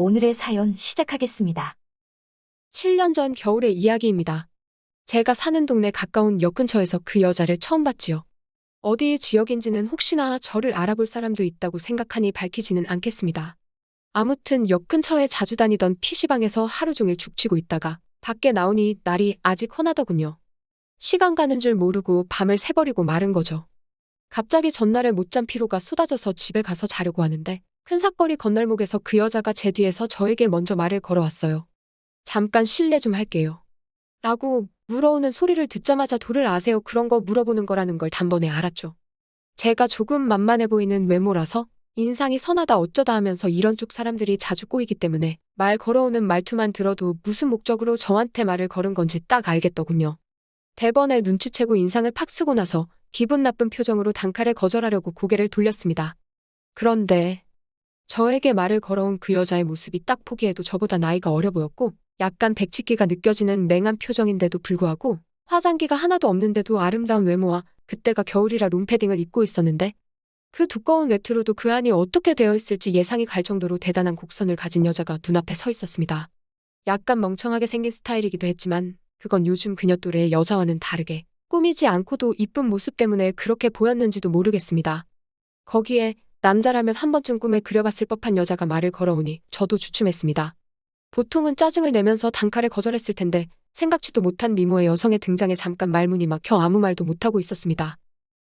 오늘의 사연 시작하겠습니다. 7년 전 겨울의 이야기입니다. 제가 사는 동네 가까운 역 근처에서 그 여자를 처음 봤지요. 어디 지역인지는 혹시나 저를 알아볼 사람도 있다고 생각하니 밝히지는 않겠습니다. 아무튼 역 근처에 자주 다니던 PC방에서 하루 종일 죽치고 있다가 밖에 나오니 날이 아직 헌하더군요. 시간 가는 줄 모르고 밤을 새버리고 마른 거죠. 갑자기 전날에 못 잔 피로가 쏟아져서 집에 가서 자려고 하는데 큰 삭거리 건널목에서 그 여자가 제 뒤에서 저에게 먼저 말을 걸어왔어요. 잠깐 실례 좀 할게요. 라고 물어오는 소리를 듣자마자 도를 아세요? 그런 거 물어보는 거라는 걸 단번에 알았죠. 제가 조금 만만해 보이는 외모라서 인상이 선하다 어쩌다 하면서 이런 쪽 사람들이 자주 꼬이기 때문에 말 걸어오는 말투만 들어도 무슨 목적으로 저한테 말을 걸은 건지 딱 알겠더군요. 대번에 눈치채고 인상을 팍 쓰고 나서 기분 나쁜 표정으로 단칼에 거절하려고 고개를 돌렸습니다. 그런데 저에게 말을 걸어온 그 여자의 모습이 딱 보기에도 저보다 나이가 어려 보였고 약간 백치기가 느껴지는 맹한 표정인데도 불구하고 화장기가 하나도 없는데도 아름다운 외모와 그때가 겨울이라 롱패딩을 입고 있었는데 그 두꺼운 외투로도 그 안이 어떻게 되어 있을지 예상이 갈 정도로 대단한 곡선을 가진 여자가 눈앞에 서 있었습니다. 약간 멍청하게 생긴 스타일이기도 했지만 그건 요즘 그녀 또래의 여자와는 다르게 꾸미지 않고도 이쁜 모습 때문에 그렇게 보였는지도 모르겠습니다. 거기에 남자라면 한 번쯤 꿈에 그려봤을 법한 여자가 말을 걸어오니 저도 주춤했습니다. 보통은 짜증을 내면서 단칼에 거절했을 텐데 생각지도 못한 미모의 여성의 등장에 잠깐 말문이 막혀 아무 말도 못하고 있었습니다.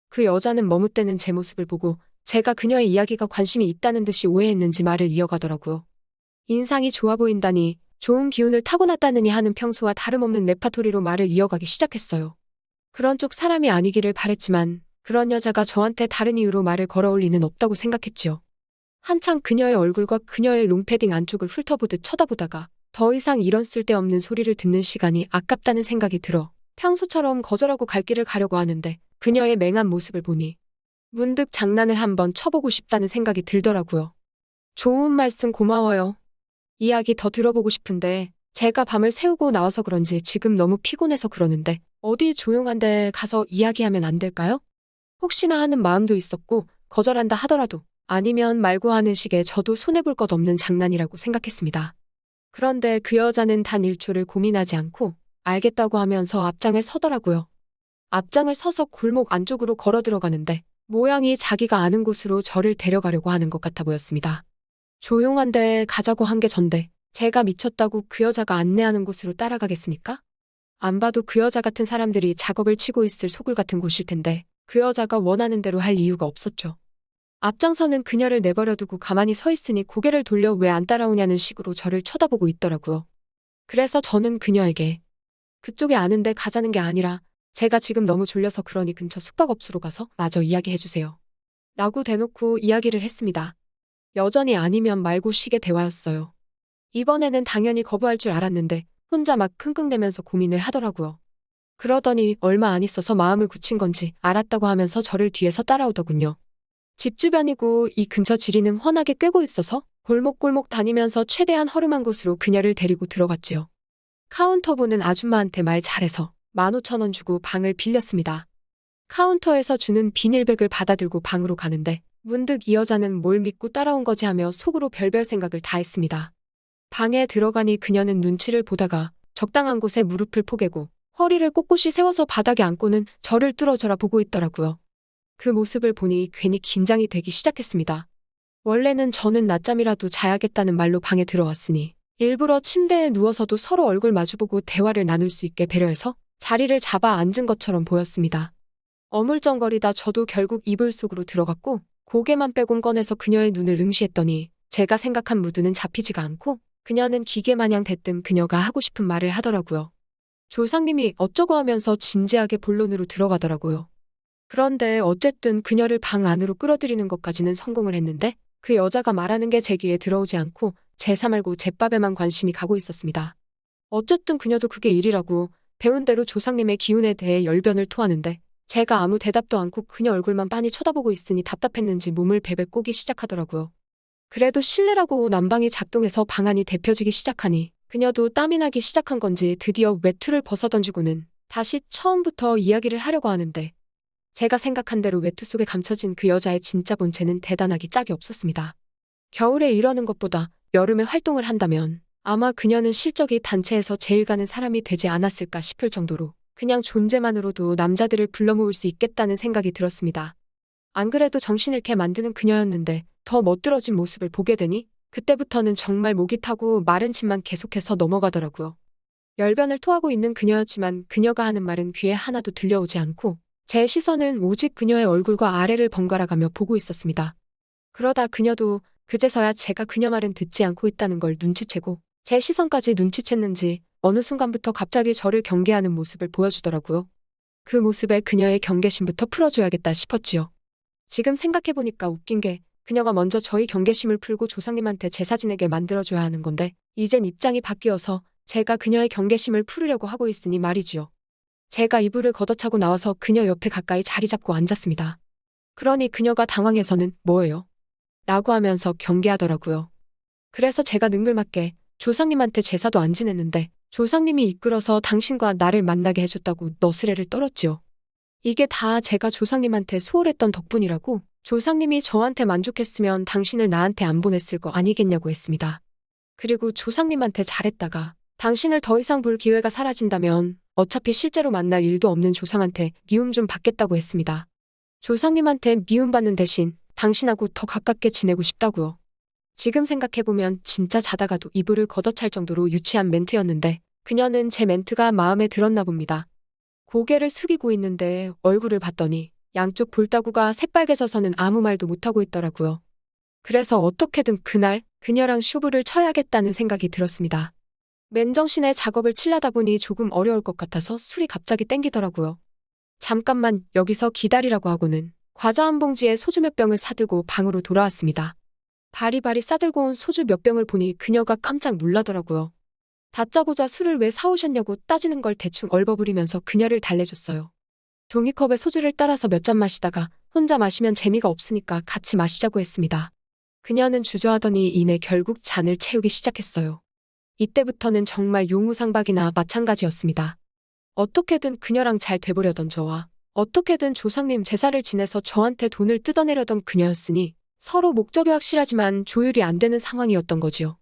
그 여자는 머뭇대는 제 모습을 보고 제가 그녀의 이야기가 관심이 있다는 듯이 오해했는지 말을 이어가더라고요. 인상이 좋아 보인다니, 좋은 기운을 타고났다느니 하는 평소와 다름없는 레파토리로 말을 이어가기 시작했어요. 그런 쪽 사람이 아니기를 바랬지만 그런 여자가 저한테 다른 이유로 말을 걸어올 리는 없다고 생각했지요. 한창 그녀의 얼굴과 그녀의 롱패딩 안쪽을 훑어보듯 쳐다보다가 더 이상 이런 쓸데없는 소리를 듣는 시간이 아깝다는 생각이 들어 평소처럼 거절하고 갈 길을 가려고 하는데 그녀의 맹한 모습을 보니 문득 장난을 한번 쳐보고 싶다는 생각이 들더라고요. 좋은 말씀 고마워요. 이야기 더 들어보고 싶은데 제가 밤을 새우고 나와서 그런지 지금 너무 피곤해서 그러는데 어디 조용한 데 가서 이야기하면 안 될까요? 혹시나 하는 마음도 있었고 거절한다 하더라도 아니면 말고 하는 식의 저도 손해볼 것 없는 장난이라고 생각했습니다. 그런데 그 여자는 단 1초를 고민하지 않고 알겠다고 하면서 앞장을 서더라고요. 앞장을 서서 골목 안쪽으로 걸어 들어가는데 모양이 자기가 아는 곳으로 저를 데려가려고 하는 것 같아 보였습니다. 조용한 데 가자고 한 게 전데 제가 미쳤다고 그 여자가 안내하는 곳으로 따라가겠습니까? 안 봐도 그 여자 같은 사람들이 작업을 치고 있을 소굴 같은 곳일 텐데 그 여자가 원하는 대로 할 이유가 없었죠. 앞장서는 그녀를 내버려두고 가만히 서 있으니 고개를 돌려 왜 안 따라오냐는 식으로 저를 쳐다보고 있더라고요. 그래서 저는 그녀에게 그쪽에 아는데 가자는 게 아니라 제가 지금 너무 졸려서 그러니 근처 숙박업소로 가서 마저 이야기해주세요. 라고 대놓고 이야기를 했습니다. 여전히 아니면 말고 식의 대화였어요. 이번에는 당연히 거부할 줄 알았는데 혼자 막 킁킁대면서 고민을 하더라고요. 그러더니 얼마 안 있어서 마음을 굳힌 건지 알았다고 하면서 저를 뒤에서 따라오더군요. 집 주변이고 이 근처 지리는 훤하게 꿰고 있어서 골목골목 다니면서 최대한 허름한 곳으로 그녀를 데리고 들어갔지요. 카운터 보는 아줌마한테 말 잘해서 15,000원 주고 방을 빌렸습니다. 카운터에서 주는 비닐백을 받아들고 방으로 가는데 문득 이 여자는 뭘 믿고 따라온 거지 하며 속으로 별별 생각을 다 했습니다. 방에 들어가니 그녀는 눈치를 보다가 적당한 곳에 무릎을 포개고 허리를 꼿꼿이 세워서 바닥에 앉고는 저를 뚫어져라 보고 있더라고요. 그 모습을 보니 괜히 긴장이 되기 시작했습니다. 원래는 저는 낮잠이라도 자야겠다는 말로 방에 들어왔으니 일부러 침대에 누워서도 서로 얼굴 마주보고 대화를 나눌 수 있게 배려해서 자리를 잡아 앉은 것처럼 보였습니다. 어물쩡거리다 저도 결국 이불 속으로 들어갔고 고개만 빼곤 꺼내서 그녀의 눈을 응시했더니 제가 생각한 무드는 잡히지가 않고 그녀는 기계마냥 대뜸 그녀가 하고 싶은 말을 하더라고요. 조상님이 어쩌고 하면서 진지하게 본론으로 들어가더라고요. 그런데 어쨌든 그녀를 방 안으로 끌어들이는 것까지는 성공을 했는데 그 여자가 말하는 게 제 귀에 들어오지 않고 제사 말고 제밥에만 관심이 가고 있었습니다. 어쨌든 그녀도 그게 일이라고 배운 대로 조상님의 기운에 대해 열변을 토하는데 제가 아무 대답도 않고 그녀 얼굴만 빤히 쳐다보고 있으니 답답했는지 몸을 베베 꼬기 시작하더라고요. 그래도 실내라고 난방이 작동해서 방 안이 데펴지기 시작하니 그녀도 땀이 나기 시작한 건지 드디어 외투를 벗어던지고는 다시 처음부터 이야기를 하려고 하는데 제가 생각한 대로 외투 속에 감춰진 그 여자의 진짜 본체는 대단하기 짝이 없었습니다. 겨울에 이러는 것보다 여름에 활동을 한다면 아마 그녀는 실적이 단체에서 제일 가는 사람이 되지 않았을까 싶을 정도로 그냥 존재만으로도 남자들을 불러 모을 수 있겠다는 생각이 들었습니다. 안 그래도 정신 잃게 만드는 그녀였는데 더 멋들어진 모습을 보게 되니 그때부터는 정말 목이 타고 마른 침만 계속해서 넘어가더라고요. 열변을 토하고 있는 그녀였지만 그녀가 하는 말은 귀에 하나도 들려오지 않고 제 시선은 오직 그녀의 얼굴과 아래를 번갈아가며 보고 있었습니다. 그러다 그녀도 그제서야 제가 그녀 말은 듣지 않고 있다는 걸 눈치채고 제 시선까지 눈치챘는지 어느 순간부터 갑자기 저를 경계하는 모습을 보여주더라고요. 그 모습에 그녀의 경계심부터 풀어줘야겠다 싶었지요. 지금 생각해보니까 웃긴 게 그녀가 먼저 저희 경계심을 풀고 조상님한테 제사 지내게 만들어줘야 하는 건데 이젠 입장이 바뀌어서 제가 그녀의 경계심을 풀으려고 하고 있으니 말이지요. 제가 이불을 걷어차고 나와서 그녀 옆에 가까이 자리 잡고 앉았습니다. 그러니 그녀가 당황해서는 뭐예요? 라고 하면서 경계하더라고요. 그래서 제가 능글맞게 조상님한테 제사도 안 지냈는데 조상님이 이끌어서 당신과 나를 만나게 해줬다고 너스레를 떨었지요. 이게 다 제가 조상님한테 소홀했던 덕분이라고 조상님이 저한테 만족했으면 당신을 나한테 안 보냈을 거 아니겠냐고 했습니다. 그리고 조상님한테 잘했다가 당신을 더 이상 볼 기회가 사라진다면 어차피 실제로 만날 일도 없는 조상한테 미움 좀 받겠다고 했습니다. 조상님한테 미움받는 대신 당신하고 더 가깝게 지내고 싶다고요. 지금 생각해보면 진짜 자다가도 이불을 걷어찰 정도로 유치한 멘트였는데 그녀는 제 멘트가 마음에 들었나 봅니다. 고개를 숙이고 있는데 얼굴을 봤더니 양쪽 볼따구가 새빨개져서는 아무 말도 못하고 있더라고요. 그래서 어떻게든 그날 그녀랑 쇼부를 쳐야겠다는 생각이 들었습니다. 맨정신에 작업을 치려다 보니 조금 어려울 것 같아서 술이 갑자기 땡기더라고요. 잠깐만 여기서 기다리라고 하고는 과자 한 봉지에 소주 몇 병을 사들고 방으로 돌아왔습니다. 바리바리 싸들고 온 소주 몇 병을 보니 그녀가 깜짝 놀라더라고요. 다짜고짜 술을 왜 사오셨냐고 따지는 걸 대충 얼버무리면서 그녀를 달래줬어요. 종이컵에 소주를 따라서 몇 잔 마시다가 혼자 마시면 재미가 없으니까 같이 마시자고 했습니다. 그녀는 주저하더니 이내 결국 잔을 채우기 시작했어요. 이때부터는 정말 용우상박이나 마찬가지였습니다. 어떻게든 그녀랑 잘 돼보려던 저와 어떻게든 조상님 제사를 지내서 저한테 돈을 뜯어내려던 그녀였으니 서로 목적이 확실하지만 조율이 안 되는 상황이었던 거지요.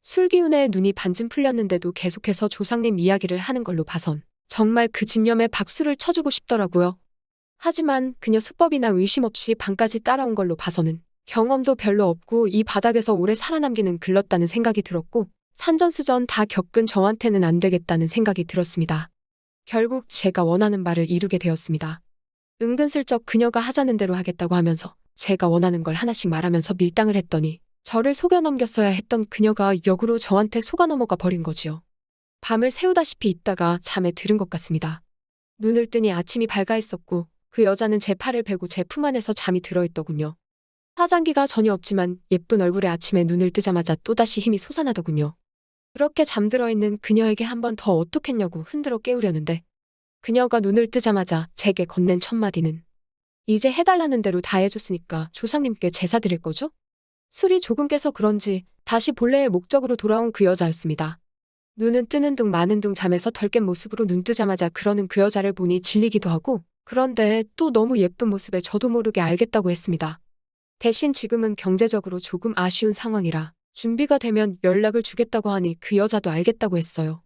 술 기운에 눈이 반쯤 풀렸는데도 계속해서 조상님 이야기를 하는 걸로 봐선 정말 그 집념에 박수를 쳐주고 싶더라고요. 하지만 그녀 수법이나 의심 없이 방까지 따라온 걸로 봐서는 경험도 별로 없고 이 바닥에서 오래 살아남기는 글렀다는 생각이 들었고 산전수전 다 겪은 저한테는 안 되겠다는 생각이 들었습니다. 결국 제가 원하는 바를 이루게 되었습니다. 은근슬쩍 그녀가 하자는 대로 하겠다고 하면서 제가 원하는 걸 하나씩 말하면서 밀당을 했더니 저를 속여 넘겼어야 했던 그녀가 역으로 저한테 속아 넘어가 버린 거지요. 밤을 새우다시피 있다가 잠에 들은 것 같습니다. 눈을 뜨니 아침이 밝아 있었고 그 여자는 제 팔을 베고 제 품 안에서 잠이 들어있더군요. 화장기가 전혀 없지만 예쁜 얼굴에 아침에 눈을 뜨자마자 또다시 힘이 솟아나더군요. 그렇게 잠들어 있는 그녀에게 한 번 더 어떻겠냐고 흔들어 깨우려는데 그녀가 눈을 뜨자마자 제게 건넨 첫마디는 이제 해달라는 대로 다 해줬으니까 조상님께 제사 드릴 거죠? 술이 조금 깨서 그런지 다시 본래의 목적으로 돌아온 그 여자였습니다. 눈은 뜨는 둥 마는 둥 잠에서 덜 깬 모습으로 눈 뜨자마자 그러는 그 여자를 보니 질리기도 하고 그런데 또 너무 예쁜 모습에 저도 모르게 알겠다고 했습니다. 대신 지금은 경제적으로 조금 아쉬운 상황이라 준비가 되면 연락을 주겠다고 하니 그 여자도 알겠다고 했어요.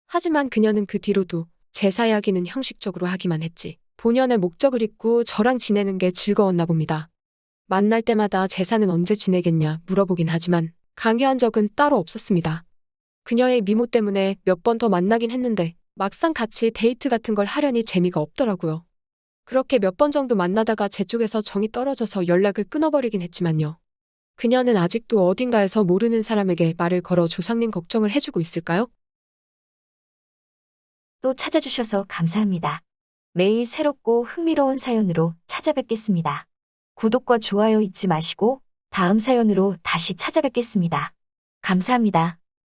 하지만 그녀는 그 뒤로도 제사 이야기는 형식적으로 하기만 했지 본연의 목적을 잊고 저랑 지내는 게 즐거웠나 봅니다. 만날 때마다 제사는 언제 지내겠냐 물어보긴 하지만 강요한 적은 따로 없었습니다. 그녀의 미모 때문에 몇 번 더 만나긴 했는데 막상 같이 데이트 같은 걸 하려니 재미가 없더라고요. 그렇게 몇 번 정도 만나다가 제 쪽에서 정이 떨어져서 연락을 끊어버리긴 했지만요. 그녀는 아직도 어딘가에서 모르는 사람에게 말을 걸어 조상님 걱정을 해주고 있을까요? 또 찾아주셔서 감사합니다. 매일 새롭고 흥미로운 사연으로 찾아뵙겠습니다. 구독과 좋아요 잊지 마시고 다음 사연으로 다시 찾아뵙겠습니다. 감사합니다.